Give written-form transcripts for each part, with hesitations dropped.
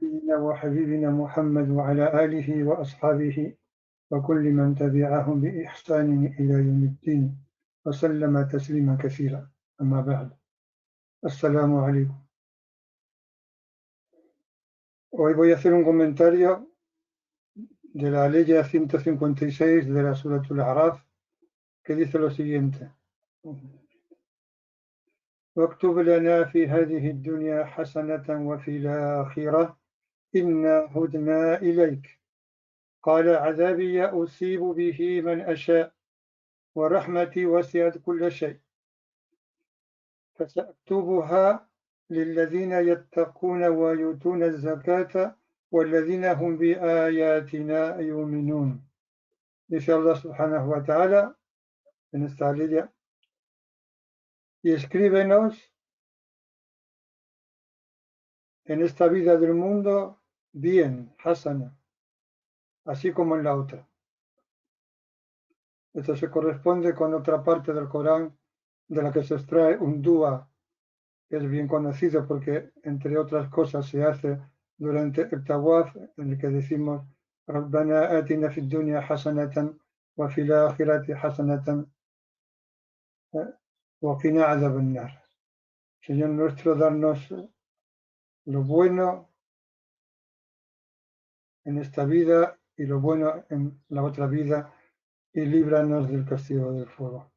نبينا وحبيبنا محمد وعلى آله وأصحابه وكل من تبعهم بإحسان إلى يوم الدين وسلم تسليما كثيرا. أما بعد, السلام عليكم. Hoy voy a hacer un comentario de la ley 156 de la Surat al-A'raf, que dice lo siguiente: واكتب لنا في هذه الدنيا حسنة وفي الآخرة إنا هدنا إليك قال عذابي أصيب به من أشاء ورحمتي وسعت كل شيء فسأكتبها للذين يتقون ويؤتون الزكاة والذين هم بآياتنا يؤمنون. Dice Allah subhanahu wa ta'ala en esta ley: y escríbenos en esta vida del mundo bien, hasana, así como en la otra. Esto se corresponde con otra parte del Corán de la que se extrae un dua, que es bien conocido porque, entre otras cosas, se hace durante el tawaf, en el que decimos: Rabbana atina fid dunya hasanatan wa fil akhirati hasanatan wa qina adhaban nar. Señor nuestro, darnos lo bueno en esta vida y lo bueno en la otra vida, y líbranos del castigo del fuego.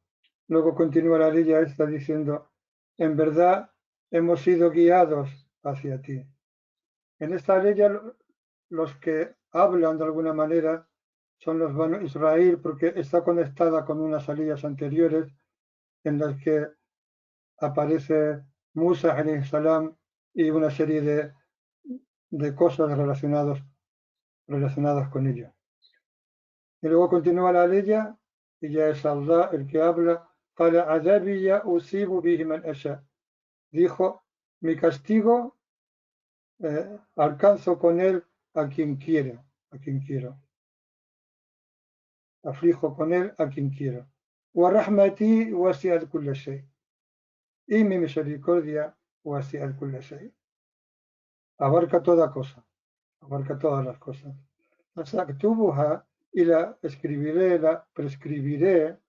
Luego continúa la ley esta diciendo: en verdad hemos sido guiados hacia ti. En esta ley los que hablan de alguna manera son los Banu Israel, porque está conectada con unas leyes anteriores en las que aparece Musa alayhi salam y una serie de cosas relacionadas con ello. Y luego continúa la ley y ya es Allah el que habla. Dijo: mi castigo alcanzo con él a quien quiero. Aflijo con él a quien quiero. Y mi misericordia abarca toda cosa, abarca todas las cosas. Y la escribiré, la prescribiré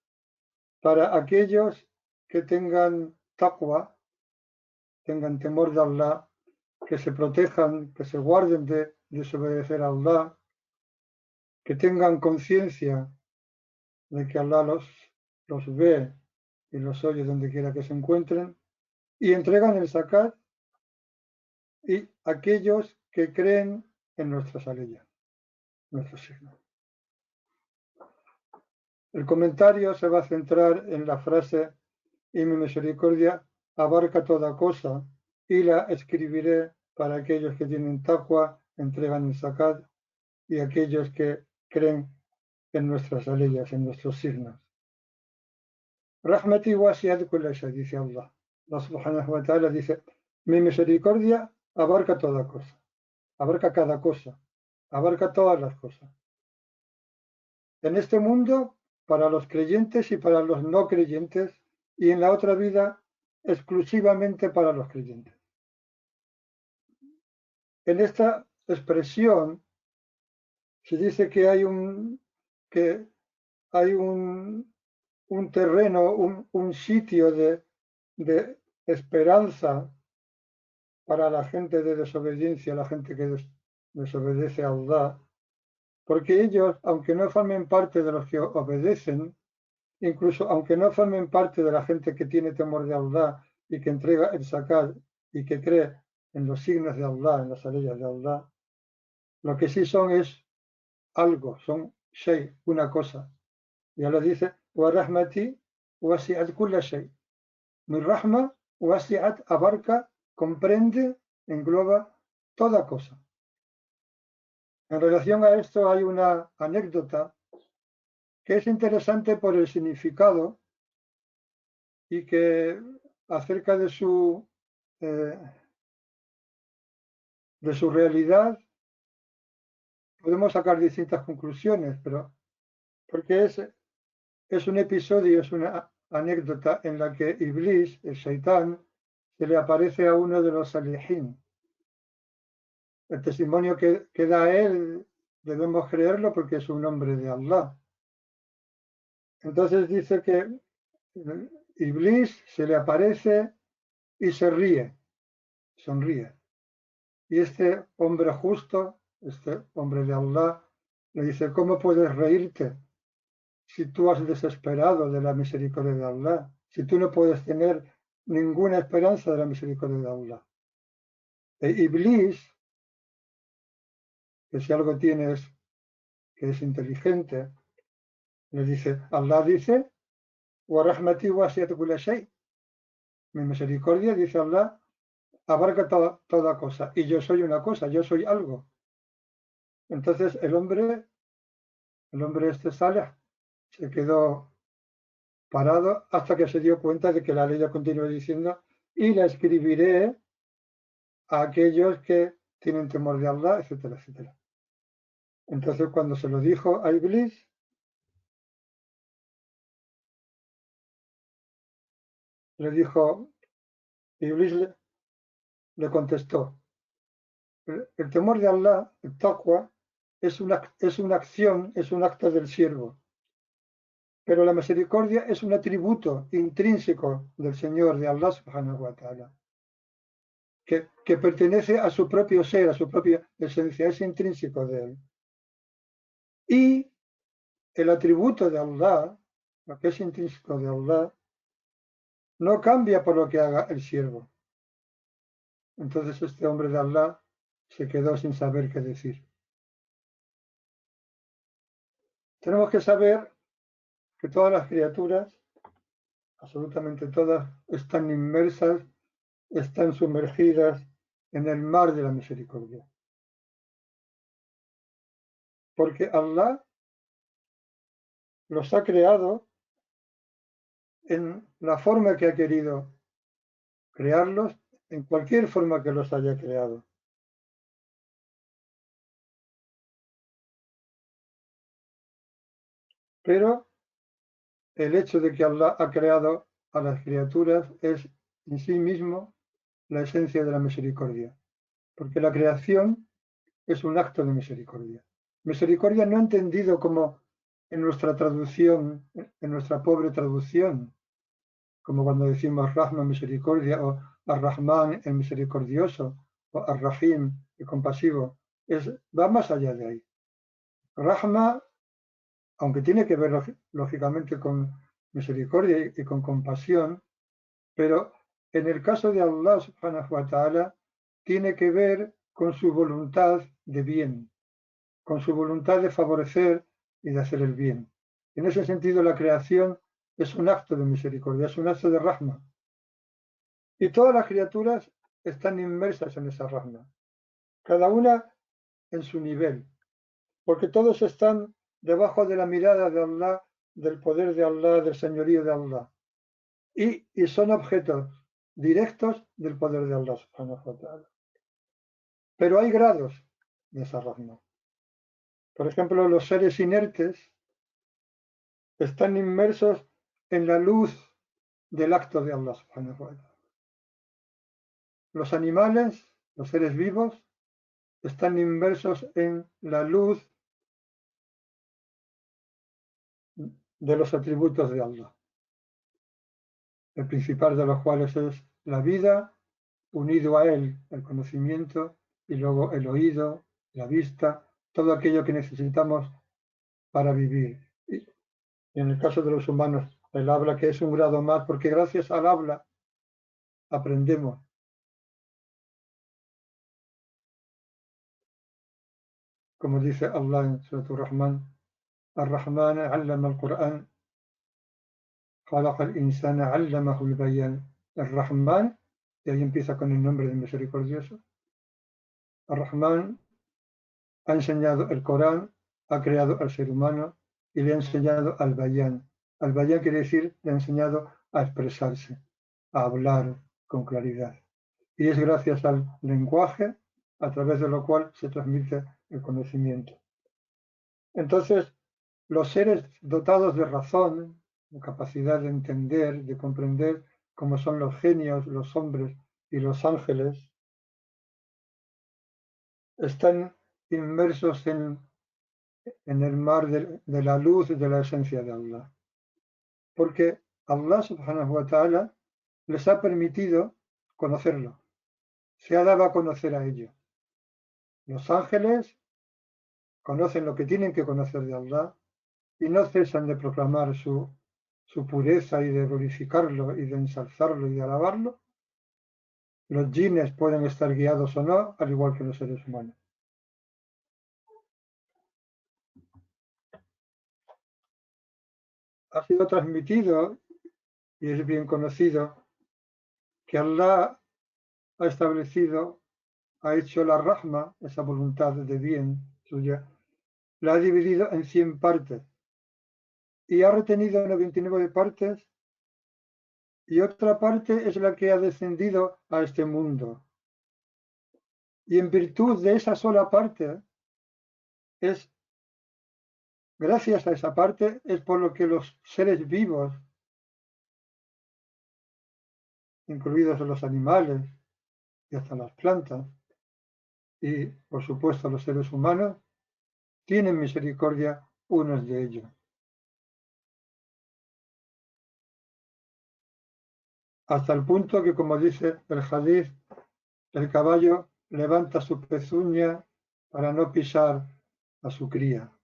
para aquellos que tengan taqwa, tengan temor de Allah, que se protejan, que se guarden de desobedecer a Allah, que tengan conciencia de que Allah los ve y los oye donde quiera que se encuentren, y entregan el zakat, y aquellos que creen en nuestras leyes, nuestros signos. El comentario se va a centrar en la frase: y mi misericordia abarca toda cosa, y la escribiré para aquellos que tienen taqwa, entregan el zakat, y aquellos que creen en nuestras leyes, en nuestros signos. Rahmati wasi'at kulla shay, dice Allah. Allah subhanahu wa ta'ala dice: mi misericordia abarca toda cosa, abarca cada cosa, abarca todas las cosas. En este mundo, para los creyentes y para los no creyentes, y en la otra vida, exclusivamente para los creyentes. En esta expresión se dice que hay un terreno, un sitio de esperanza para la gente de desobediencia, la gente que desobedece a Allah, porque ellos, aunque no formen parte de los que obedecen, incluso aunque no formen parte de la gente que tiene temor de Allah y que entrega el zakat y que cree en los signos de Allah, en las leyes de Allah, lo que sí son es algo, son shay, una cosa. Y Allah dice: wa rahmati wasi'at kulla shay. Mi rahma wasi'at abarca, comprende, engloba toda cosa. En relación a esto hay una anécdota que es interesante por el significado y que acerca de su realidad podemos sacar distintas conclusiones, pero porque es un episodio, es una anécdota en la que Iblis, el Shaitán, se le aparece a uno de los salihin, el testimonio que da él debemos creerlo porque es un hombre de Allah. Entonces dice que Iblis se le aparece y se ríe, sonríe. Y este hombre justo, este hombre de Allah, le dice, ¿cómo puedes reírte si tú has desesperado de la misericordia de Allah? Si tú no puedes tener ninguna esperanza de la misericordia de Allah. E Iblis, que si algo tiene es que es inteligente, le dice, Allah dice, "Wa rahmati wasi'at kulla shay". Mi misericordia, dice Allah, abarca toda cosa. Y yo soy una cosa, yo soy algo. Entonces el hombre este Saleh, se quedó parado hasta que se dio cuenta de que la ley ya continúa diciendo, y la escribiré a aquellos que tienen temor de Allah, etcétera, etcétera. Entonces cuando se lo dijo a Iblis, le dijo, Iblis le contestó, el temor de Allah, el taqwa, es una acción, es un acto del siervo. Pero la misericordia es un atributo intrínseco del Señor, de Allah subhanahu wa ta'ala, que pertenece a su propio ser, a su propia esencia, es intrínseco de él. Y el atributo de Allah, lo que es intrínseco de Allah, no cambia por lo que haga el siervo. Entonces este hombre de Allah se quedó sin saber qué decir. Tenemos que saber que todas las criaturas, absolutamente todas, están inmersas, están sumergidas en el mar de la misericordia. Porque Allah los ha creado en la forma que ha querido crearlos, en cualquier forma que los haya creado. Pero el hecho de que Allah ha creado a las criaturas es en sí mismo la esencia de la misericordia, porque la creación es un acto de misericordia. Misericordia no entendido como en nuestra traducción, en nuestra pobre traducción, como cuando decimos Rahman, misericordia, o Ar-Rahman, el misericordioso, o Ar-Rahim, el compasivo, va más allá de ahí. Rahma, aunque tiene que ver lógicamente con misericordia y con compasión, pero en el caso de Allah subhanahu wa ta'ala, tiene que ver con su voluntad de bien, con su voluntad de favorecer y de hacer el bien. En ese sentido, la creación es un acto de misericordia, es un acto de rahma. Y todas las criaturas están inmersas en esa rahma, cada una en su nivel, porque todos están debajo de la mirada de Allah, del poder de Allah, del señorío de Allah. Y son objetos directos del poder de Allah subhanahu wa ta'ala. Pero hay grados de esa rahma. Por ejemplo, los seres inertes están inmersos en la luz del acto de Allah subhanahu wa ta'ala. Los animales, los seres vivos, están inmersos en la luz de los atributos de Allah, el principal de los cuales es la vida, unido a él el conocimiento y luego el oído, la vista, todo aquello que necesitamos para vivir. Y en el caso de los humanos, el habla, que es un grado más, porque gracias al habla aprendemos. Como dice Allah en Surat Ar-Rahman, Ar-Rahman allama al-Qur'an, khalaqa al-insana allamahu al-bayan. Ar-Rahman, y ahí empieza con el nombre del misericordioso. Ar-Rahman ha enseñado el Corán, ha creado al ser humano y le ha enseñado al Bayán. Al Bayán quiere decir, le ha enseñado a expresarse, a hablar con claridad. Y es gracias al lenguaje a través de lo cual se transmite el conocimiento. Entonces, los seres dotados de razón, de capacidad de entender, de comprender, como son los genios, los hombres y los ángeles, están inmersos en el mar de la luz y de la esencia de Allah. Porque Allah subhanahu wa ta'ala les ha permitido conocerlo, se ha dado a conocer a ellos. Los ángeles conocen lo que tienen que conocer de Allah y no cesan de proclamar su pureza y de glorificarlo y de ensalzarlo y de alabarlo. Los jinnes pueden estar guiados o no, al igual que los seres humanos. Ha sido transmitido y es bien conocido que Allah ha establecido, ha hecho la rahma, esa voluntad de bien suya, la ha dividido en 100 partes y ha retenido 99 partes y otra parte es la que ha descendido a este mundo. Y en virtud de esa sola parte, gracias a esa parte, es por lo que los seres vivos, incluidos los animales y hasta las plantas, y por supuesto los seres humanos, tienen misericordia unos de ellos. Hasta el punto que, como dice el hadith, el caballo levanta su pezuña para no pisar a su cría.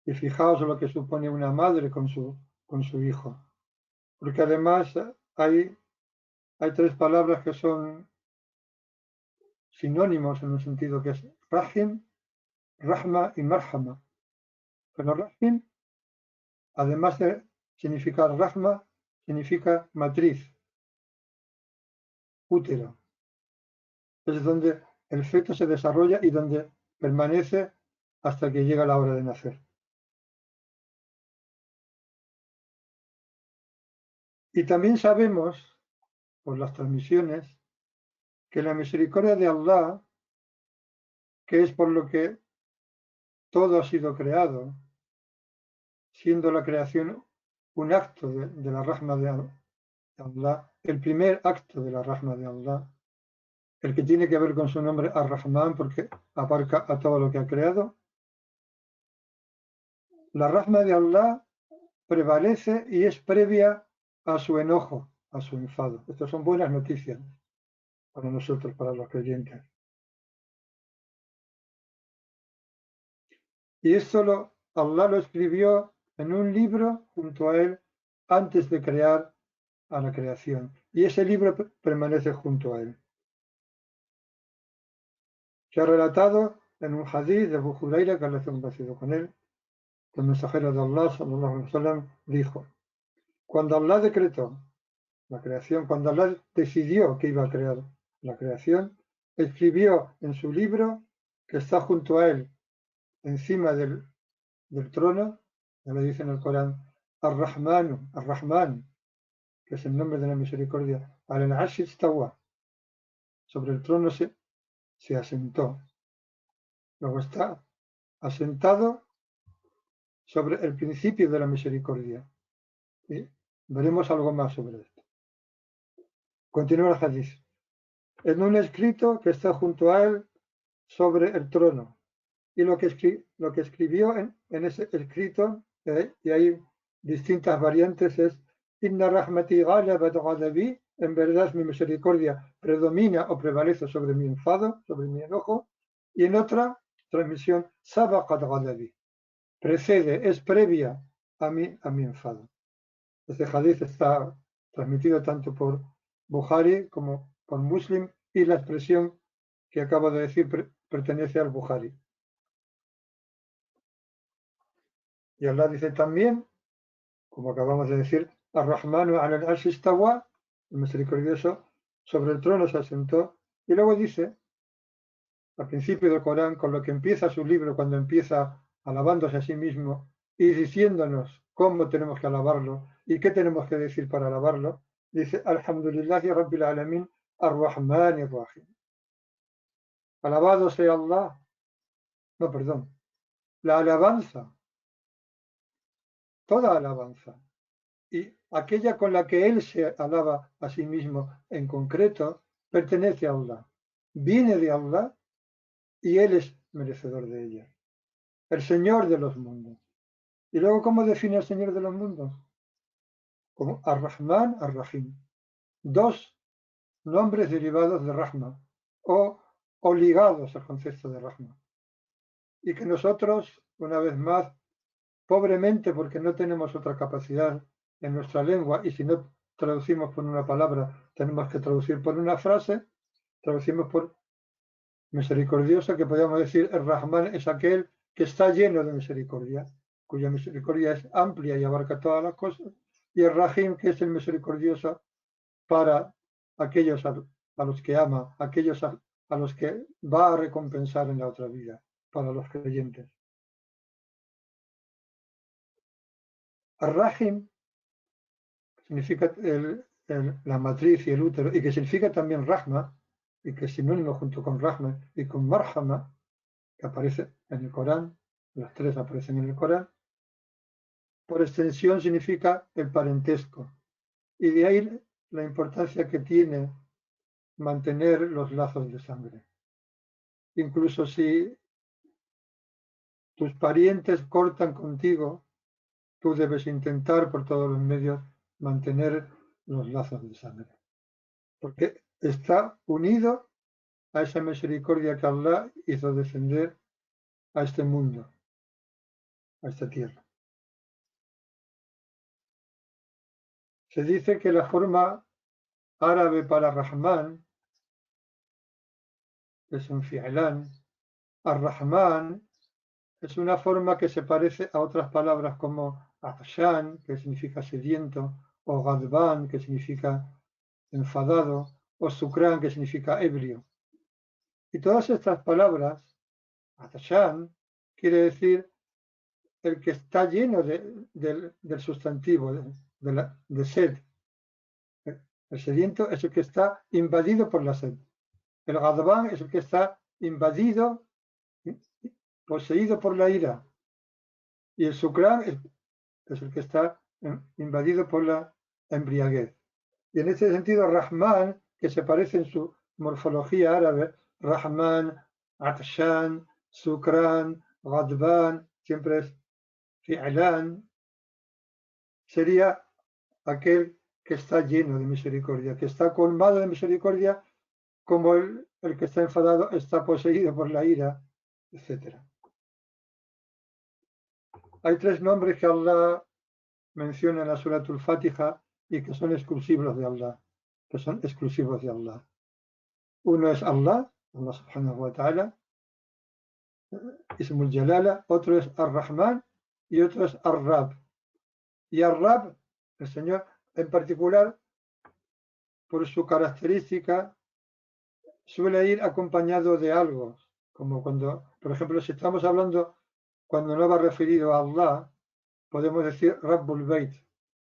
Y fijaos lo que supone una madre con su hijo. Porque además hay tres palabras que son sinónimos en un sentido que es Rahim, Rahma y Marhama. Pero Rahim, además de significar Rahma, significa matriz, útero. Es donde el feto se desarrolla y donde permanece hasta que llega la hora de nacer. Y también sabemos, por las transmisiones, que la misericordia de Allah, que es por lo que todo ha sido creado, siendo la creación un acto de la rahma de Allah, el primer acto de la rahma de Allah, el que tiene que ver con su nombre Ar-Rahman porque abarca a todo lo que ha creado. La rahma de Allah prevalece y es previa a su enojo, a su enfado. Estas son buenas noticias para nosotros, para los creyentes. Y esto Allah lo escribió en un libro junto a él antes de crear a la creación. Y ese libro permanece junto a él. Se ha relatado en un hadith de Abu Huraira, que Allah esté complacido con él, que el mensajero de Allah, sallallahu alaihi wasallam, dijo: cuando Allah decretó la creación, cuando Allah decidió que iba a crear la creación, escribió en su libro, que está junto a él, encima del trono, ya lo dice en el Corán, Ar-Rahmanu, Ar-Rahman, que es el nombre de la misericordia, al-Arsh istawa, sobre el trono se asentó. Luego está asentado sobre el principio de la misericordia. Y veremos algo más sobre esto. Continúa el hadith. En un escrito que está junto a él sobre el trono. Y lo que escribió en ese escrito, y hay distintas variantes, es Inna rahmati ghalabat ghadabi, en verdad mi misericordia predomina o prevalece sobre mi enfado, sobre mi enojo. Y en otra transmisión, Sabaqat ghadabi, precede, es previa a mi enfado. Este hadith está transmitido tanto por Bukhari como por Muslim y la expresión que acabo de decir pertenece al Bukhari. Y Allah dice también, como acabamos de decir, Ar-Rahmanu al-Arsh istawa, el misericordioso sobre el trono se asentó. Y luego dice, al principio del Corán, con lo que empieza su libro, cuando empieza alabándose a sí mismo y diciéndonos cómo tenemos que alabarlo y qué tenemos que decir para alabarlo, dice, Alhamdulillahi Rabbil Alamin, Ar-Rahman Ar-Rahim. Alabado sea Allah. No, perdón. La alabanza, toda alabanza, y aquella con la que Él se alaba a sí mismo en concreto, pertenece a Allah. viene de Allah y Él es merecedor de ella. El Señor de los mundos. Y luego, ¿cómo define el Señor de los mundos? Como Ar-Rahman, Ar-Rahim. Dos nombres derivados de Rahma o ligados al concepto de Rahma. Y que nosotros, una vez más, pobremente, porque no tenemos otra capacidad en nuestra lengua, y si no traducimos por una palabra, tenemos que traducir por una frase, traducimos por misericordioso, que podríamos decir, el Rahman es aquel que está lleno de misericordia, cuya misericordia es amplia y abarca todas las cosas, y el Rahim, que es el misericordioso para aquellos a los que ama, aquellos a los que va a recompensar en la otra vida, para los creyentes. Ar-Rahim significa la matriz y el útero, y que significa también Rahma, y que es sinónimo junto con Rahma y con Marhama, que aparece en el Corán, las tres aparecen en el Corán, por extensión significa el parentesco, y de ahí la importancia que tiene mantener los lazos de sangre. Incluso si tus parientes cortan contigo, tú debes intentar por todos los medios mantener los lazos de sangre, porque está unido a esa misericordia que Allah hizo descender a este mundo, a esta tierra. Se dice que la forma árabe para Rahman es un fi'lán. Ar-Rahman es una forma que se parece a otras palabras como Atshan, que significa sediento, o Ghadban, que significa enfadado, o Sukran, que significa ebrio. Y todas estas palabras, Atshan, quiere decir el que está lleno del sustantivo, de sed. El sediento es el que está invadido por la sed. El Ghadban es el que está invadido, poseído por la ira. Y el Sukran es el que está invadido por la embriaguez. Y en ese sentido, Rahman, que se parece en su morfología árabe, Rahman, Atshan, Sukran, Ghadban, siempre es Fi'lan, sería aquel que está lleno de misericordia, que está colmado de misericordia, como el que está enfadado está poseído por la ira, etc. Hay tres nombres que Allah menciona en la Suratul Fatiha y que son exclusivos de Allah, que son exclusivos de Allah. Uno es Allah, Allah subhanahu wa ta'ala, Ismul Jalala, otro es Ar-Rahman y otro es Ar-Rab. Y Ar-Rab, el Señor, en particular, por su característica, suele ir acompañado de algo, como cuando, por ejemplo, si estamos hablando, cuando no va referido a Allah, podemos decir Rabbul Bayt,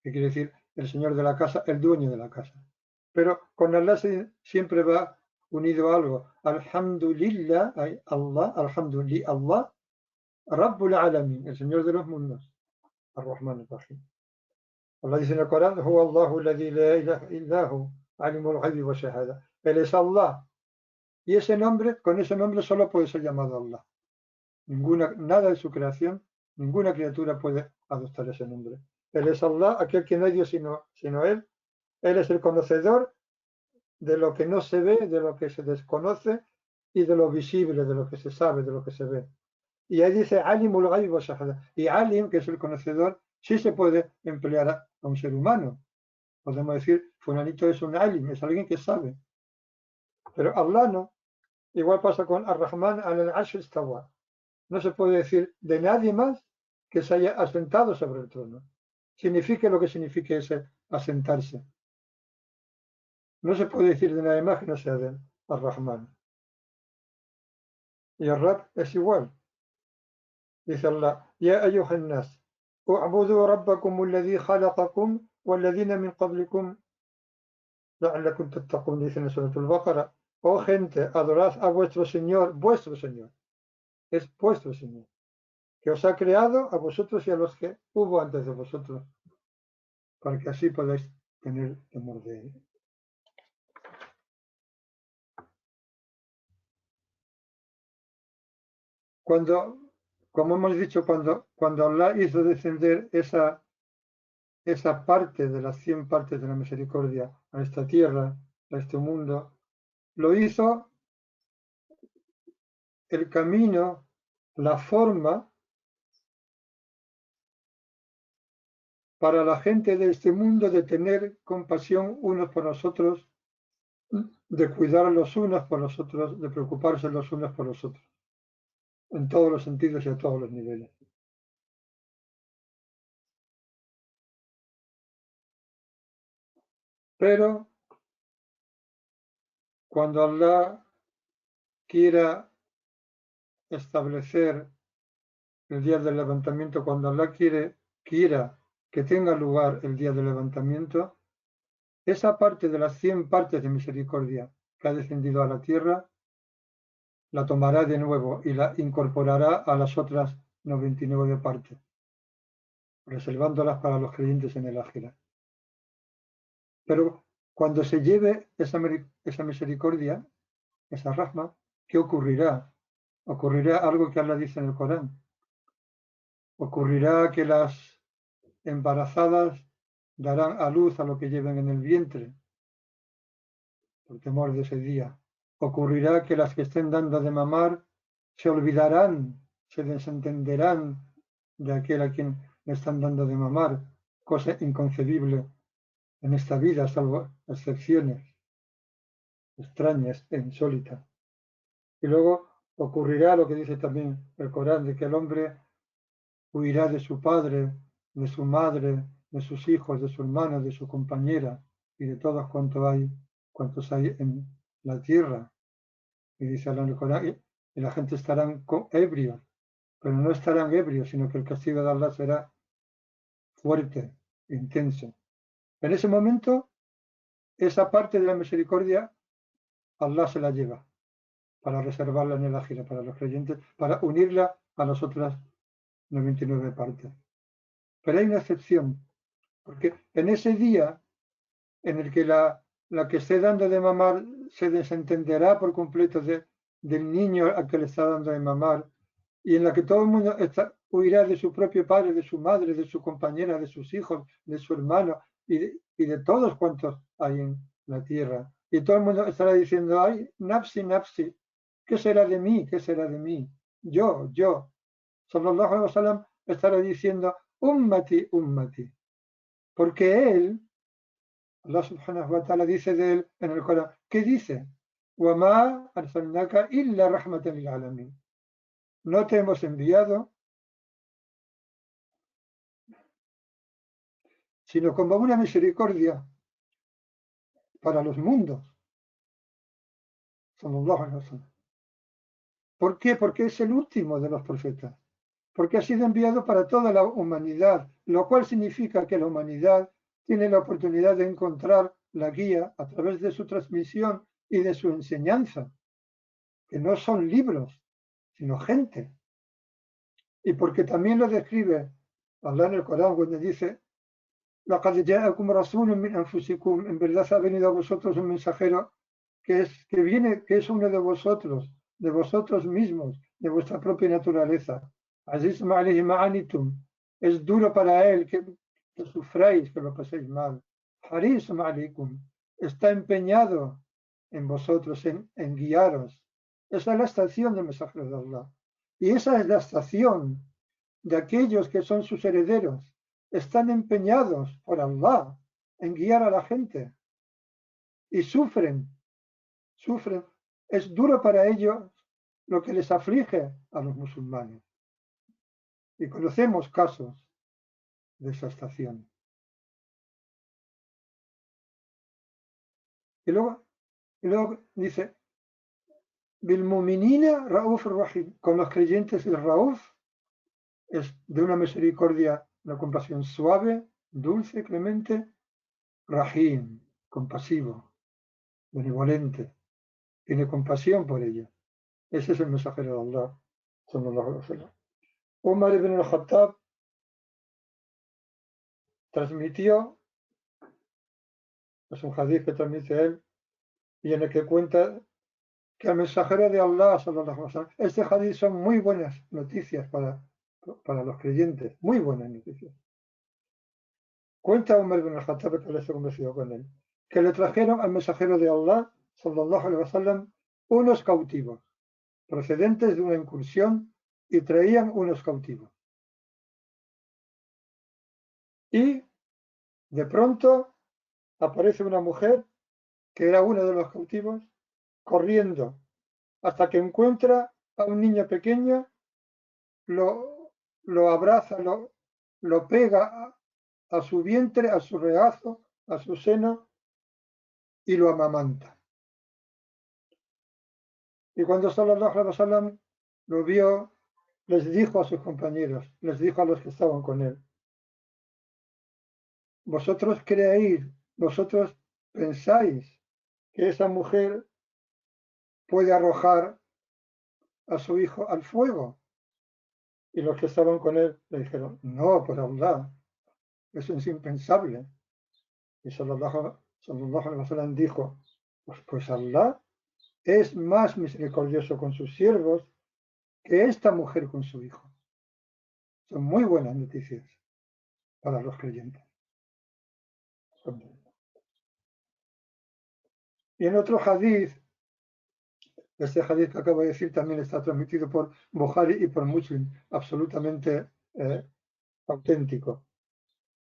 que quiere decir el Señor de la casa, el dueño de la casa. Pero con Allah siempre va unido a algo. Alhamdulillah, Allah, Alhamdulillah, Allah, Rabbul Alamin, el Señor de los mundos. Ar-Rahman ar-Rahim. Allah dice en el Corán, Huwa Allahu alladhi la ilaha illahu, alimul ghaibi wa shahada. Él es Allah. Y ese nombre, con ese nombre solo puede ser llamado Allah. Nada de su creación, ninguna criatura puede adoptar ese nombre. Él es Allah, aquel que no hay Dios sino Él. Él es el conocedor de lo que no se ve, de lo que se desconoce y de lo visible, de lo que se sabe, de lo que se ve. Y ahí dice Alimul Ghaib wa Shahada. Y Alim, que es el conocedor, sí se puede emplear a un ser humano. Podemos decir, fulanito es un Alim, es alguien que sabe. Pero Allah no. Igual pasa con Ar-Rahman al-Arsh istawa. No se puede decir de nadie más que se haya asentado sobre el trono. Signifique lo que signifique ese asentarse. No se puede decir de nadie más que no sea de Ar-Rahman. Y Ar-Rab es igual. Dice Allah, Ya ayuhan nas, u'budu rabbakum alladhi khalaqakum walladhina min qablikum la'allakum tattaqun, dice en Suratul Baqara. Oh gente, adorad a vuestro Señor, es vuestro Señor, que os ha creado a vosotros y a los que hubo antes de vosotros, para que así podáis tener temor de él. Cuando, como hemos dicho, cuando Allah hizo descender esa parte de las 100 partes de la misericordia a esta tierra, a este mundo, lo hizo el camino, la forma para la gente de este mundo de tener compasión unos por los otros, de cuidar los unos por los otros, de preocuparse los unos por los otros, en todos los sentidos y a todos los niveles. Pero cuando Allah quiera establecer el día del levantamiento, cuando Allah quiera que tenga lugar el día del levantamiento, esa parte de las 100 partes de misericordia que ha descendido a la tierra, la tomará de nuevo y la incorporará a las otras 99 partes, reservándolas para los creyentes en el ákhira. Pero cuando se lleve esa misericordia, esa rahma, ¿qué ocurrirá? Ocurrirá algo que Allah dice en el Corán. Ocurrirá que las embarazadas darán a luz a lo que lleven en el vientre, por temor de ese día. Ocurrirá que las que estén dando de mamar se olvidarán, se desentenderán de aquel a quien le están dando de mamar, cosa inconcebible en esta vida, salvo excepciones extrañas e insólitas. Y luego ocurrirá lo que dice también el Corán, de que el hombre huirá de su padre, de su madre, de sus hijos, de su hermano, de su compañera y de todos cuantos hay en la tierra. Y dice Allah en el Corán, y la gente estarán ebrios, pero no estarán ebrios, sino que el castigo de Allah será fuerte, intenso. En ese momento, esa parte de la misericordia, Allah se la lleva para reservarla en el ákhira para los creyentes, para unirla a las otras 99 partes. Pero hay una excepción, porque en ese día en el que la que esté dando de mamar se desentenderá por completo del niño al que le está dando de mamar, y en la que todo el mundo huirá de su propio padre, de su madre, de su compañera, de sus hijos, de su hermano y de todos cuantos hay en la tierra. Y todo el mundo estará diciendo, ay, Napsi, Napsi, ¿qué será de mí? ¿Qué será de mí? Yo. Sallallahu alaihi wasallam estará diciendo, Ummati, Ummati. Porque él, Allah subhanahu wa ta'ala dice de él en el Corán, ¿qué dice? وَمَا أَرْسَلْنَاكَ إِلَّا رَحْمَةً لِلْعَالَمِينَ. No te hemos enviado sino como una misericordia para los mundos. Sallallahu alaihi wasallam. ¿Por qué? Porque es el último de los profetas. Porque ha sido enviado para toda la humanidad, lo cual significa que la humanidad tiene la oportunidad de encontrar la guía a través de su transmisión y de su enseñanza, que no son libros, sino gente. Y porque también lo describe Allah en el Corán cuando dice, لَقَدْ جَاءَكُمْ رَسُولٌ مِّنْ أَنفُسِكُمْ, en verdad ha venido a vosotros un mensajero que es uno de vosotros mismos, de vuestra propia naturaleza. Aziz alayhi ma'anitum, es duro para él que sufráis, que lo paséis mal. Haris alaykum, está empeñado en vosotros, en guiaros. Esa es la estación del mensajero de Allah. Y esa es la estación de aquellos que son sus herederos. Están empeñados por Allah en guiar a la gente y sufren. Es duro para ellos lo que les aflige a los musulmanes. Y conocemos casos de esa estación. Y luego dice, Bilmuminina Rauf Rahim, con los creyentes el Rauf es de una misericordia, una compasión suave, dulce, clemente, Rahim, compasivo, benevolente, tiene compasión por ella. Ese es el mensajero de Allah, sallallahu alaihi wasallam. Umar ibn al-Khattab transmitió, es un hadith que transmite él, y en el que cuenta que al mensajero de Allah, sallallahu alaihi wasallam, este hadith son muy buenas noticias para los creyentes, muy buenas noticias. Cuenta Umar ibn al-Khattab, que se conversó con él, que le trajeron al mensajero de Allah, sallallahu alaihi wasallam, unos cautivos, procedentes de una incursión, y traían unos cautivos. Y de pronto aparece una mujer, que era uno de los cautivos, corriendo, hasta que encuentra a un niño pequeño, lo abraza, lo pega a su vientre, a su regazo, a su seno, y lo amamanta. Y cuando sallallahu alaihi wasallam lo vio, les dijo a sus compañeros, les dijo a los que estaban con él: vosotros creéis, vosotros pensáis que esa mujer puede arrojar a su hijo al fuego. Y los que estaban con él le dijeron: no, por Allah, eso es impensable. Y sallallahu alaihi wasallam dijo: pues Allah es más misericordioso con sus siervos que esta mujer con su hijo. Son muy buenas noticias para los creyentes. Y en otro hadith, este hadith que acabo de decir también está transmitido por Bukhari y por Muslim, absolutamente auténtico.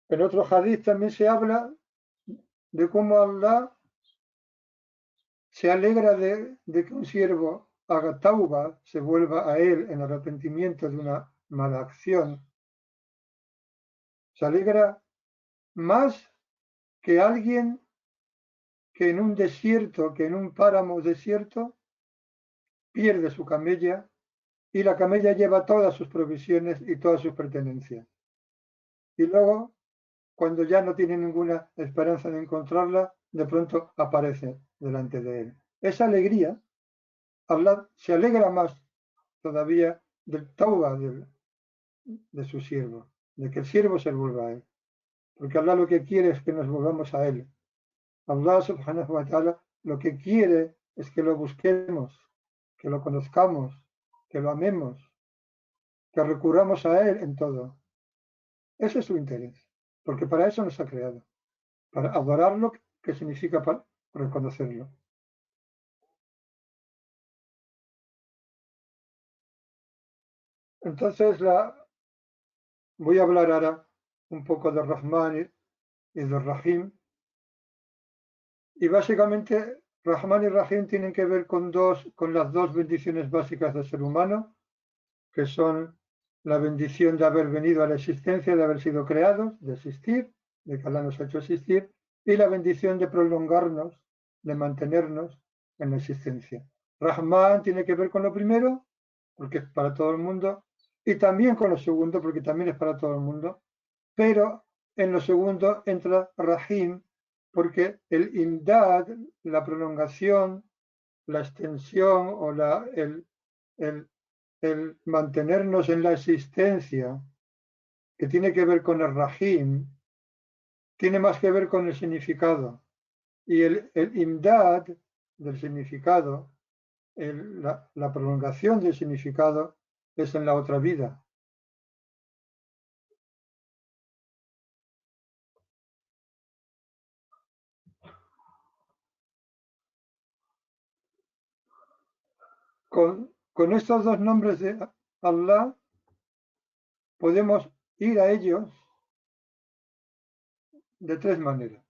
En otro hadith también se habla de cómo Allah se alegra de que un siervo haga tauba, se vuelva a él en arrepentimiento de una mala acción. Se alegra más que alguien que en un desierto, que en un páramo desierto, pierde su camella y la camella lleva todas sus provisiones y todas sus pertenencias. Y luego, cuando ya no tiene ninguna esperanza de encontrarla, de pronto aparece delante de él. Esa alegría, Allah se alegra más todavía del tauba de su siervo, de que el siervo se vuelva a él. Porque Allah lo que quiere es que nos volvamos a él. Allah subhanahu wa ta'ala lo que quiere es que lo busquemos, que lo conozcamos, que lo amemos, que recurramos a él en todo. Ese es su interés, porque para eso nos ha creado, para adorarlo, que significa para reconocerlo. Entonces voy a hablar ahora un poco de Rahman y de Rahim. Y básicamente Rahman y Rahim tienen que ver con las dos bendiciones básicas del ser humano, que son la bendición de haber venido a la existencia, de haber sido creados, de existir, de que Allah nos ha hecho existir, y la bendición de prolongarnos, de mantenernos en la existencia. Rahman tiene que ver con lo primero, porque es para todo el mundo, y también con lo segundo, porque también es para todo el mundo, pero en lo segundo entra Rahim, porque el imdad, la prolongación, la extensión o el mantenernos en la existencia, que tiene que ver con el Rahim, tiene más que ver con el significado. Y el imdad del significado, la prolongación del significado, es en la otra vida. Con estos dos nombres de Allah podemos ir a ellos de tres maneras.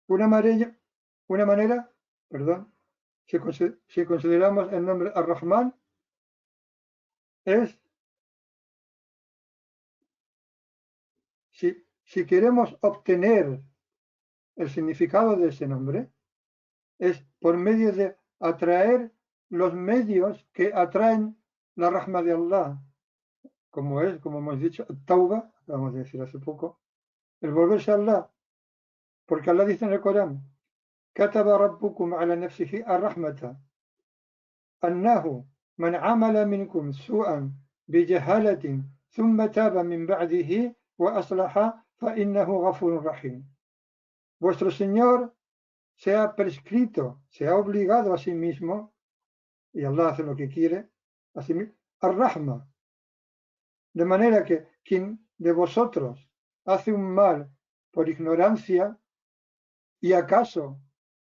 Una manera, perdón, si consideramos el nombre Ar-Rahman, es si queremos obtener el significado de ese nombre, es por medio de atraer los medios que atraen la Rahma de Allah, como hemos dicho, Tauba, acabamos de decir hace poco, el volverse a Allah, porque Allah dice en el Corán: كتب ربكم على نفسه الرحمة أنه من عمل منكم سوءا بجهالة ثم تاب من بعده وأصلح فإنه غفور رحيم. Vuestro Señor se ha prescrito, se ha obligado a sí mismo, y Allah hace lo que quiere, a sí mismo, ar-Rahma. De manera que quien de vosotros hace un mal por ignorancia, y acaso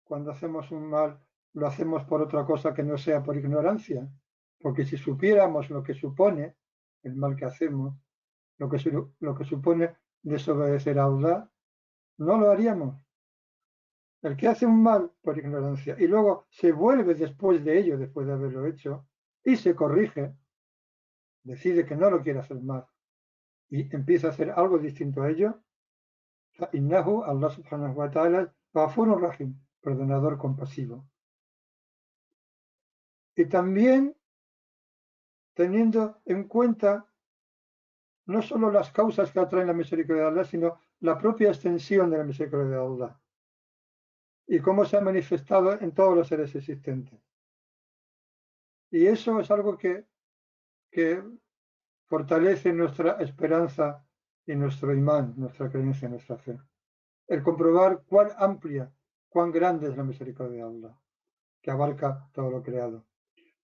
cuando hacemos un mal lo hacemos por otra cosa que no sea por ignorancia, porque si supiéramos lo que supone el mal que hacemos, lo que supone desobedecer a Allah, no lo haríamos. El que hace un mal por ignorancia y luego se vuelve después de ello, después de haberlo hecho, y se corrige, decide que no lo quiere hacer mal y empieza a hacer algo distinto a ello, innahu, Allah subhanahu wa ta'ala, ghafurur rahim, perdonador compasivo. Y también teniendo en cuenta no solo las causas que atraen la misericordia de Allah, sino la propia extensión de la misericordia de Allah y cómo se ha manifestado en todos los seres existentes. Y eso es algo que fortalece nuestra esperanza y nuestro imán, nuestra creencia, nuestra fe. El comprobar cuán amplia, cuán grande es la misericordia de Allah, que abarca todo lo creado.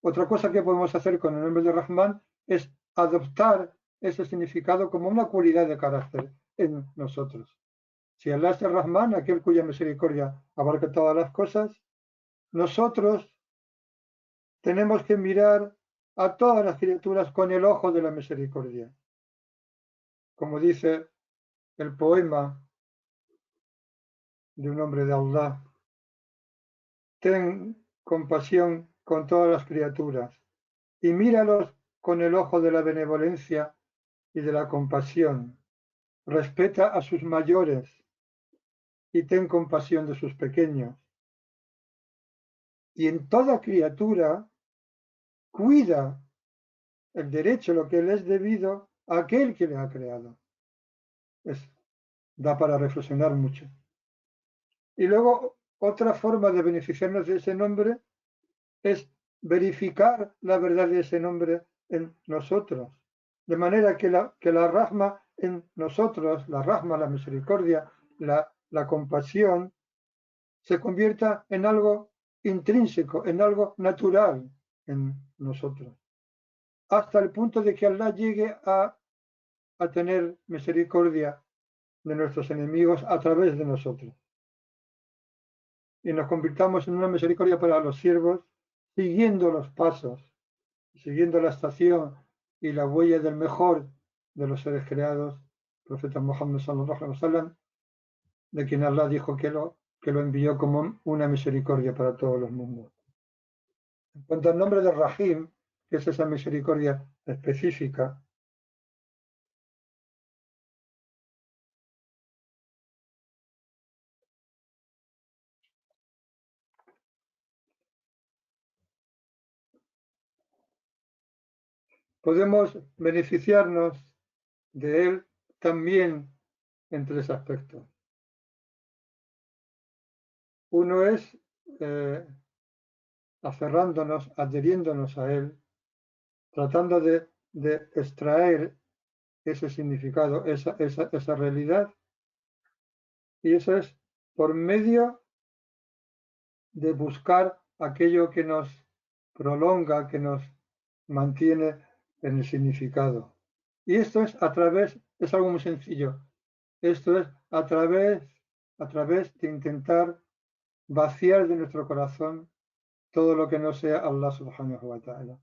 Otra cosa que podemos hacer con el nombre de Rahman es adoptar ese significado como una cualidad de carácter en nosotros. Si Allah es el Rahman, aquel cuya misericordia abarca todas las cosas, nosotros tenemos que mirar a todas las criaturas con el ojo de la misericordia. Como dice el poema de un hombre de Allah, ten compasión con todas las criaturas y míralos con el ojo de la benevolencia y de la compasión. Respeta a sus mayores y ten compasión de sus pequeños. Y en toda criatura cuida el derecho, lo que le es debido a aquel que le ha creado. Da para reflexionar mucho. Y luego otra forma de beneficiarnos de ese nombre es verificar la verdad de ese nombre en nosotros. De manera que la rahma en nosotros, la rahma, la misericordia, la compasión, se convierta en algo intrínseco, en algo natural en nosotros. Hasta el punto de que Allah llegue a tener misericordia de nuestros enemigos a través de nosotros. Y nos convirtamos en una misericordia para los siervos, siguiendo los pasos, siguiendo la estación y la huella del mejor de los seres creados, profeta Muhammad sallallahu alaihi wasallam, de quien Allah dijo que lo envió como una misericordia para todos los mundos. En cuanto al nombre de Rahim, que es esa misericordia específica, podemos beneficiarnos de él también en tres aspectos. Uno es aferrándonos, adheriéndonos a él, tratando de extraer ese significado, esa realidad, y eso es por medio de buscar aquello que nos prolonga, que nos mantiene en el significado. Y esto es a través, es algo muy sencillo, esto es a través de intentar vaciar de nuestro corazón todo lo que no sea Allah subhanahu wa ta'ala.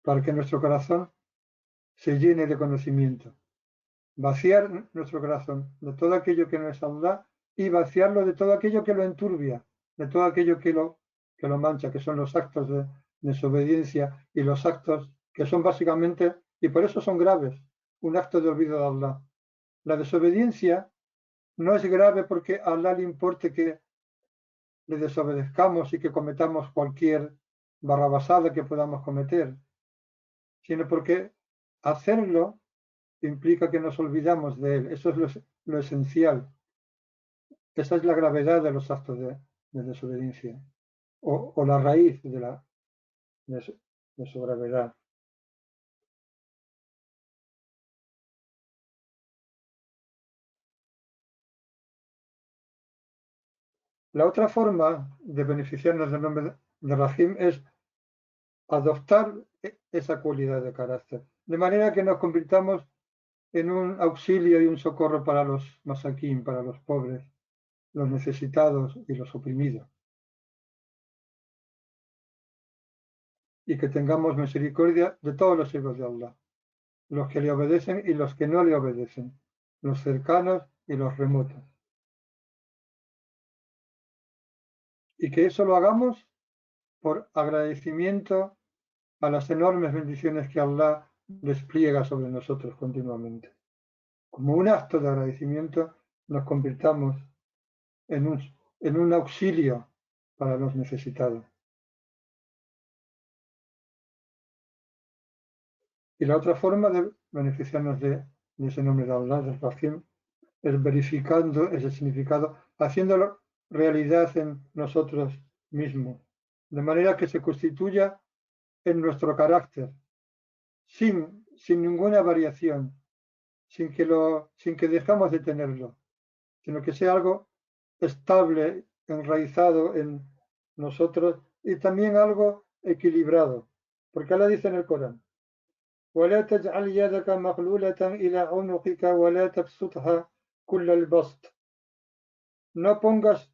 Para que nuestro corazón se llene de conocimiento. Vaciar nuestro corazón de todo aquello que no es Allah y vaciarlo de todo aquello que lo enturbia, de todo aquello que lo mancha, que son los actos de desobediencia y los actos que son básicamente, y por eso son graves, un acto de olvido de Allah. La desobediencia no es grave porque a Allah le importe que le desobedezcamos y que cometamos cualquier barrabasada que podamos cometer, sino porque hacerlo implica que nos olvidamos de él. Eso es lo esencial. Esa es la gravedad de los actos de desobediencia o la raíz de su gravedad. La otra forma de beneficiarnos del nombre de Rahim es adoptar esa cualidad de carácter, de manera que nos convirtamos en un auxilio y un socorro para los masaquín, para los pobres, los necesitados y los oprimidos. Y que tengamos misericordia de todos los hijos de Allah, los que le obedecen y los que no le obedecen, los cercanos y los remotos. Y que eso lo hagamos por agradecimiento a las enormes bendiciones que Allah despliega sobre nosotros continuamente. Como un acto de agradecimiento nos convirtamos en un auxilio para los necesitados. Y la otra forma de beneficiarnos de ese nombre de Allah, del Rahim, es verificando ese significado, haciéndolo realidad en nosotros mismos, de manera que se constituya en nuestro carácter, sin ninguna variación, sin que dejamos de tenerlo, sino que sea algo estable, enraizado en nosotros y también algo equilibrado. Porque Allah dice en el Corán: ولا تجعل يدك مغلولة إلى عنقك ولا تبسطها كل البسط. No pongas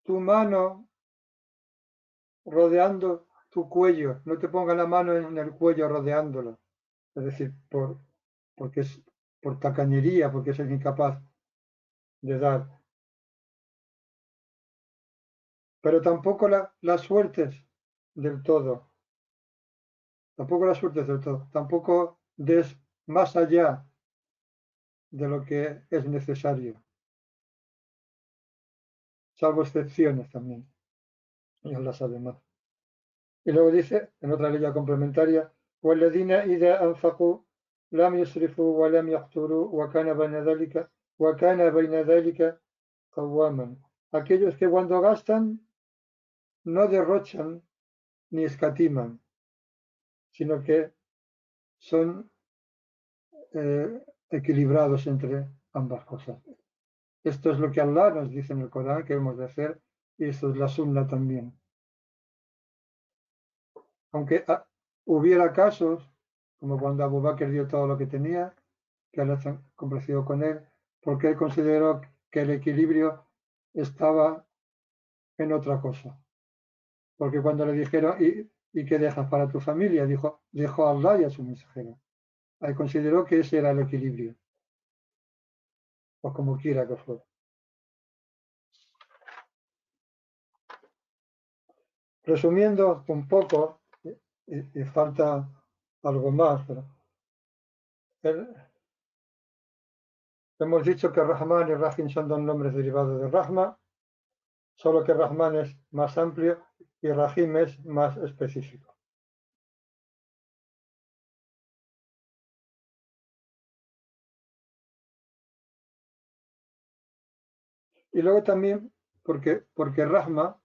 tu mano rodeando tu cuello, no te pongas la mano en el cuello rodeándolo, es decir, porque es por tacañería, porque es incapaz de dar. Pero tampoco las suertes del todo, tampoco des más allá de lo que es necesario, salvo excepciones también, y Allah sabe más. Y luego dice, en otra ley complementaria: وَالَّذِينَ إِذَا أَنفَقُوا لَمْ يُسْرِفُوا وَلَمْ يَقْتُرُوا وَكَانَ بَيْنَ ذَلِكَ قَوَّامًا. Aquellos que cuando gastan no derrochan ni escatiman, sino que son equilibrados entre ambas cosas. Esto es lo que Allah nos dice en el Corán que hemos de hacer, y esto es la sunna también. Aunque hubiera casos, como cuando Abu Bakr dio todo lo que tenía, que Allah está complacido con él, porque él consideró que el equilibrio estaba en otra cosa. Porque cuando le dijeron: ¿y qué dejas para tu familia?, dijo: dejo a Allah y a su mensajero. Él consideró que ese era el equilibrio, o como quiera que fuera. Resumiendo un poco, y falta algo más, pero hemos dicho que Rahman y Rahim son dos nombres derivados de Rahma, solo que Rahman es más amplio y Rahim es más específico. Y luego también porque Rahma,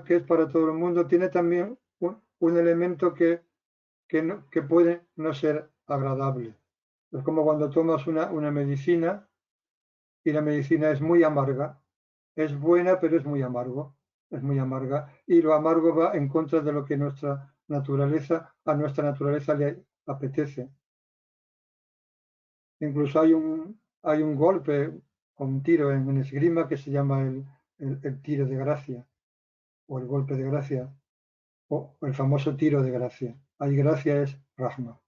que es para todo el mundo, tiene también un elemento que puede no ser agradable. Es como cuando tomas una medicina y la medicina es muy amarga. Es buena, pero es muy amargo. Es muy amarga. Y lo amargo va en contra de lo que a nuestra naturaleza le apetece. Incluso hay un golpe o un tiro en esgrima que se llama el tiro de gracia, o el golpe de gracia, o el famoso tiro de gracia. Ahí gracia es Rahma.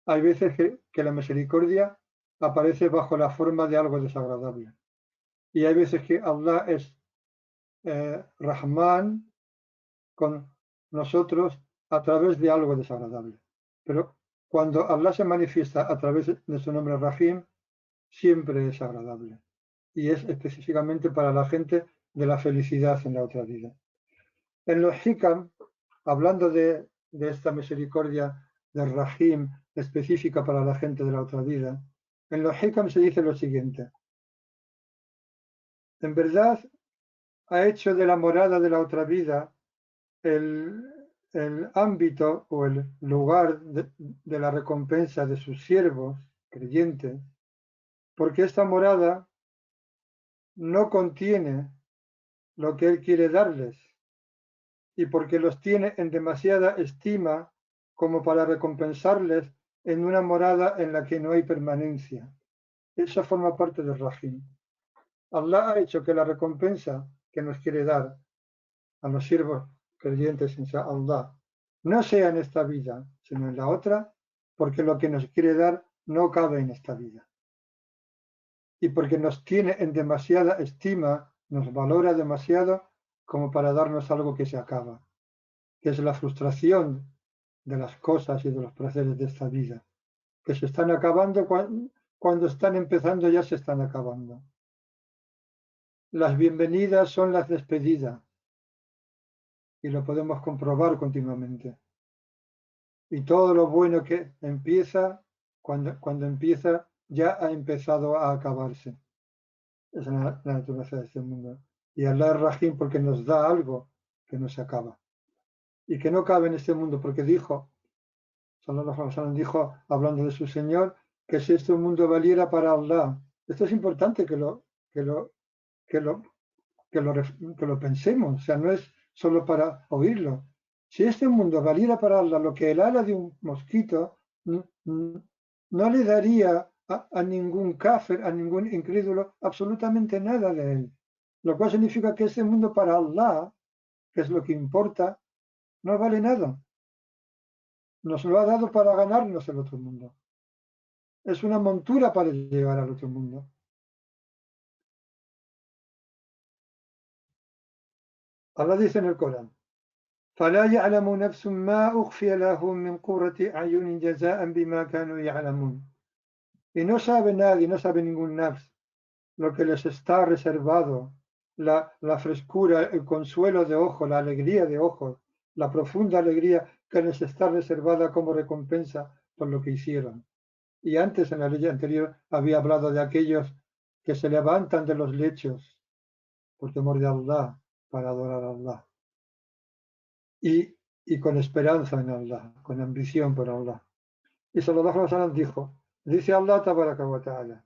Hay veces que la misericordia aparece bajo la forma de algo desagradable. Y hay veces que Allah es Rahman con nosotros a través de algo desagradable. Pero cuando Allah se manifiesta a través de su nombre Rahim, siempre es agradable. Y es específicamente para la gente de la felicidad en la otra vida. En los Hikam, hablando de esta misericordia del Rahim específica para la gente de la otra vida, en los Hikam se dice lo siguiente: en verdad ha hecho de la morada de la otra vida el ámbito o el lugar de la recompensa de sus siervos creyentes, porque esta morada no contiene lo que Él quiere darles y porque los tiene en demasiada estima como para recompensarles en una morada en la que no hay permanencia. Eso forma parte del Rahim. Allah ha hecho que la recompensa que nos quiere dar a los siervos creyentes en Allah no sea en esta vida, sino en la otra, porque lo que nos quiere dar no cabe en esta vida. Y porque nos tiene en demasiada estima, nos valora demasiado como para darnos algo que se acaba, que es la frustración de las cosas y de los placeres de esta vida, que se están acabando cuando están empezando, ya se están acabando. Las bienvenidas son las despedidas y lo podemos comprobar continuamente. Y todo lo bueno que empieza, cuando empieza, ya ha empezado a acabarse. Esa es la naturaleza de este mundo. Y Allah es Rahim porque nos da algo que no se acaba. Y que no cabe en este mundo, porque dijo, Sallallahu Alaihi Wasallam dijo, hablando de su Señor, que si este mundo valiera para Allah, esto es importante que lo, que lo, que lo pensemos, o sea, no es solo para oírlo. Si este mundo valiera para Allah lo que el ala de un mosquito, no le daría a ningún kafir, a ningún incrédulo, absolutamente nada de él. Lo cual significa que este mundo para Allah, que es lo que importa, no vale nada. Nos lo ha dado para ganarnos el otro mundo. Es una montura para llegar al otro mundo. Allah dice en el Corán, فلا يعلم نفس ما أخفي لهم من قرة أعين جزاء بما كانوا يعلمون. Y no sabe nadie, no sabe ningún nafs lo que les está reservado, la frescura, el consuelo de ojo, la alegría de ojos, la profunda alegría que les está reservada como recompensa por lo que hicieron. Y antes, en la ley anterior, había hablado de aquellos que se levantan de los lechos por temor de Allah, para adorar a Allah. Y con esperanza en Allah, con ambición por Allah. Y Sallallahu Alaihi Wasallam dice Allah Tabaraka wa Ta'ala,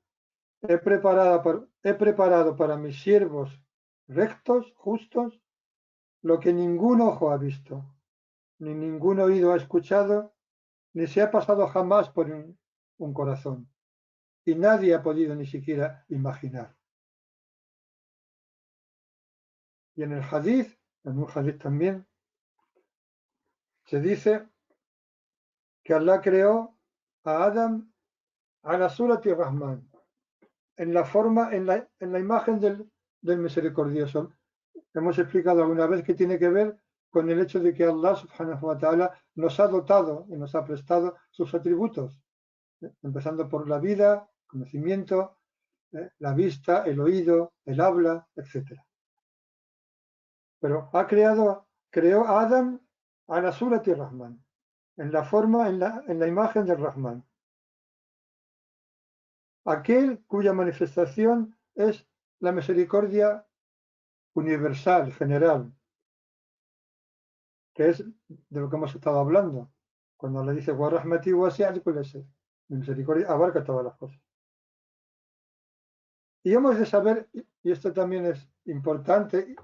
he preparado para mis siervos rectos, justos, lo que ningún ojo ha visto, ni ningún oído ha escuchado, ni se ha pasado jamás por un corazón. Y nadie ha podido ni siquiera imaginar. Y en el hadith, en un hadith también, se dice que Allah creó a Adam a la surati Rahman, en la forma, en la imagen del misericordioso. Hemos explicado alguna vez que tiene que ver con el hecho de que Allah subhanahu wa ta'ala nos ha dotado y nos ha prestado sus atributos, empezando por la vida, conocimiento, la vista, el oído, el habla, etc. Pero creó a Adam a la surati Rahman, en la forma, en la imagen del Rahman. Aquel cuya manifestación es la misericordia universal, general, que es de lo que hemos estado hablando. Cuando le dice, "Warahmati wasi'at kulla shay", mi misericordia abarca todas las cosas. Y hemos de saber, y esto también es importante,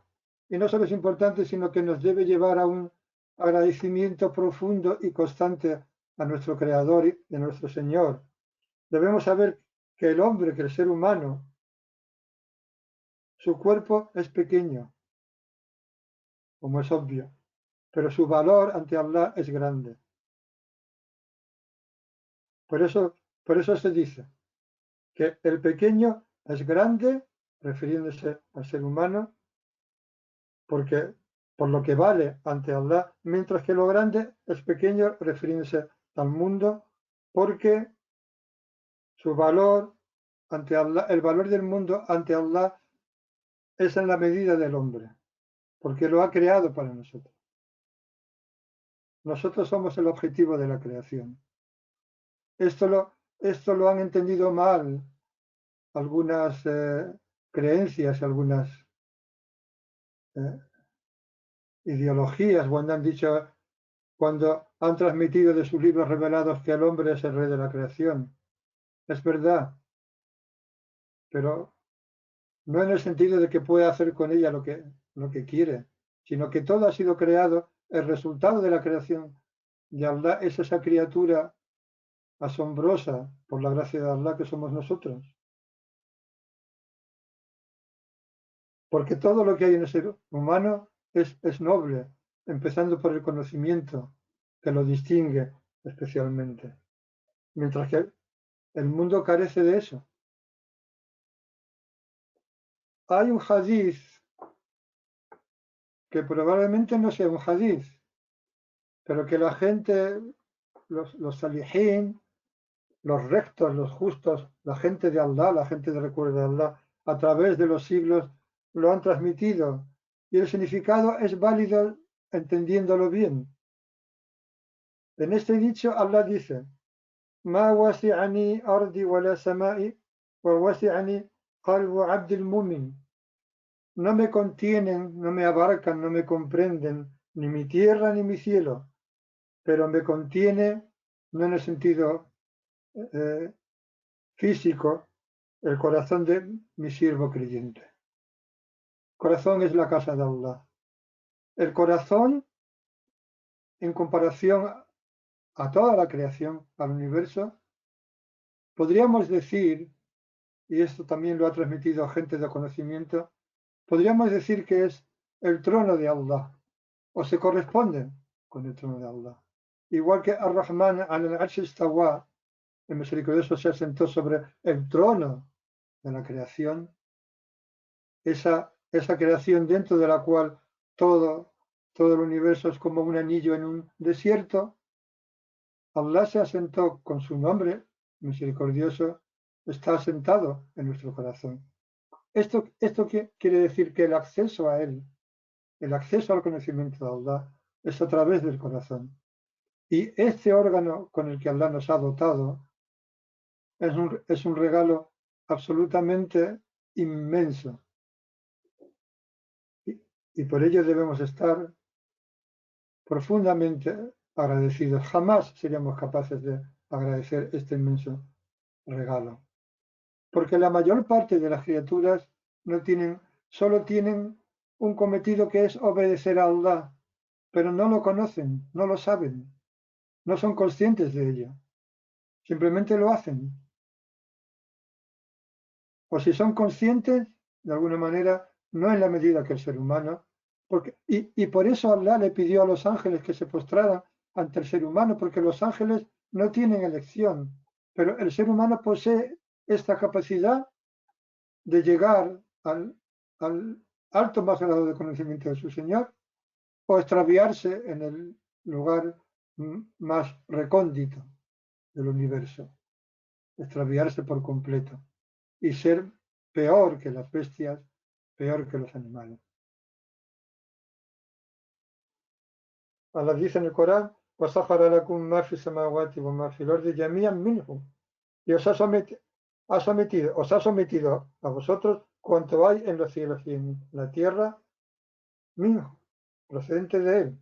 y no solo es importante, sino que nos debe llevar a un agradecimiento profundo y constante a nuestro Creador y a nuestro Señor. Debemos saber que el hombre, que el ser humano, su cuerpo es pequeño, como es obvio, pero su valor ante Allah es grande. Por eso se dice que el pequeño es grande, refiriéndose al ser humano, porque por lo que vale ante Allah, mientras que lo grande es pequeño, refiriéndose al mundo, porque su valor ante Allah, el valor del mundo ante Allah es en la medida del hombre, porque lo ha creado para nosotros. Nosotros somos el objetivo de la creación. Esto lo han entendido mal algunas creencias, algunas eh, ideologías, cuando han transmitido de sus libros revelados que el hombre es el rey de la creación. Es verdad, pero no en el sentido de que puede hacer con ella lo que quiere, sino que todo ha sido creado, el resultado de la creación de Allah es esa criatura asombrosa por la gracia de Allah que somos nosotros. Porque todo lo que hay en el ser humano es noble, empezando por el conocimiento, que lo distingue especialmente. Mientras que el mundo carece de eso. Hay un hadiz que probablemente no sea un hadiz, pero que la gente, los salihin, los rectos, los justos, la gente de Allah, la gente de recuerdo de Allah, a través de los siglos lo han transmitido. Y el significado es válido entendiéndolo bien. En este dicho Allah dice: Ma wasi'ani ardi wala sama'i wa wasi'ani qalbu abdil mumin. No me contienen, no me abarcan, no me comprenden ni mi tierra ni mi cielo, pero me contiene, no en el sentido eh, físico, el corazón de mi siervo creyente. Corazón es la casa de Allah. El corazón, en comparación a toda la creación, al universo, podríamos decir, y esto también lo ha transmitido gente de conocimiento, podríamos decir que es el trono de Allah, o se corresponde con el trono de Allah. Igual que Ar-Rahman al-Arsh istawa, el misericordioso se asentó sobre el trono de la creación, esa creación dentro de la cual todo el universo es como un anillo en un desierto, Allah se asentó con su nombre misericordioso, está asentado en nuestro corazón. Esto quiere decir que el acceso a Él, el acceso al conocimiento de Allah, es a través del corazón. Y este órgano con el que Allah nos ha dotado es un regalo absolutamente inmenso. Y por ello debemos estar profundamente agradecidos. Jamás seríamos capaces de agradecer este inmenso regalo. Porque la mayor parte de las criaturas solo tienen un cometido que es obedecer a Allah, pero no lo conocen, no lo saben, no son conscientes de ello. Simplemente lo hacen. O si son conscientes, de alguna manera, no en la medida que el ser humano, y por eso Allah le pidió a los ángeles que se postraran ante el ser humano, porque los ángeles no tienen elección, pero el ser humano posee esta capacidad de llegar al alto más grado de conocimiento de su Señor o extraviarse en el lugar más recóndito del universo, extraviarse por completo y ser peor que las bestias, peor que los animales. Allah dice en el Corán: وَسَخَرَ لَكُم مَا فِي السَّمَاوَاتِ وَمَا فِي الْأَرْضِ جَمِيعًا مِنْهُ. Y os ha sometido a vosotros cuanto hay en los cielos y en la tierra, minhu, procedente de él.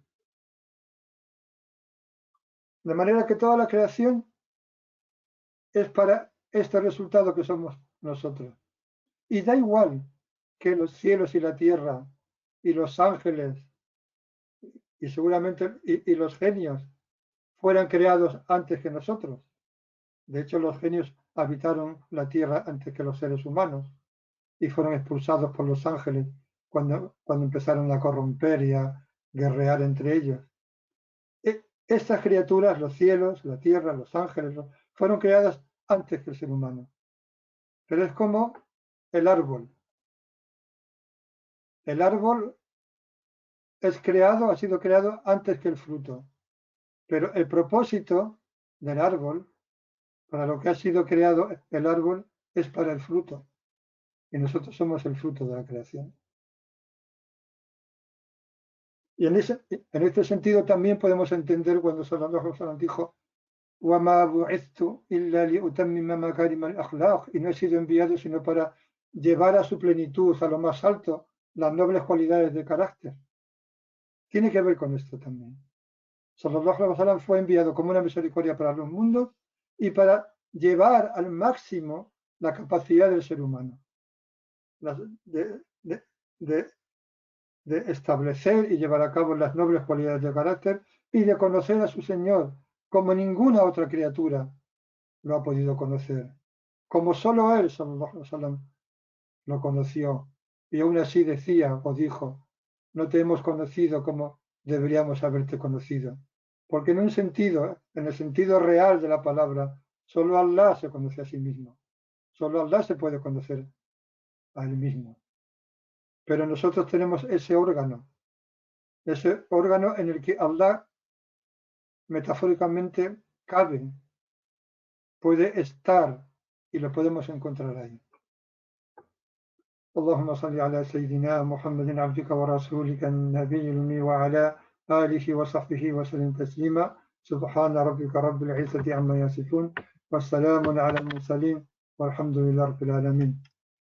De manera que toda la creación es para este resultado que somos nosotros. Y da igual que los cielos y la tierra y los ángeles y seguramente y los genios fueran creados antes que nosotros. De hecho, los genios habitaron la tierra antes que los seres humanos y fueron expulsados por los ángeles cuando empezaron a corromper y a guerrear entre ellos. Estas criaturas, los cielos, la tierra, los ángeles, fueron creadas antes que el ser humano. Pero es como el árbol. El árbol ha sido creado antes que el fruto. Pero el propósito del árbol, para lo que ha sido creado el árbol, es para el fruto. Y nosotros somos el fruto de la creación. Y en este sentido también podemos entender cuando Sallallahu Alaihi Wasallam dijo: وَمَا بُعِثْتُ إِلَّا لِأُتَمِّمَ مَكَارِمَ الْأَخْلَاقِ, y no he sido enviado sino para llevar a su plenitud, a lo más alto, las nobles cualidades de carácter. Tiene que ver con esto también. Sallallahu Alaihi Wasallam fue enviado como una misericordia para los mundos y para llevar al máximo la capacidad del ser humano. de, de, de establecer y llevar a cabo las nobles cualidades de carácter y de conocer a su Señor como ninguna otra criatura lo ha podido conocer, como solo Él, sallallahu alaihi wasallam, lo conoció. Y aún así decía o dijo, no te hemos conocido como deberíamos haberte conocido. Porque en el sentido real de la palabra, solo Allah se conoce a sí mismo. Solo Allah se puede conocer a Él mismo. Pero nosotros tenemos ese órgano en el que Allah metafóricamente cabe, puede estar y lo podemos encontrar ahí. اللهم صل على سيدنا محمد عبدك ورسولك النبي الأمي وعلى آله وصحبه وسلم تسليما سبحان ربك رب العزة عما يصفون والسلام على المرسلين والحمد لله رب العالمين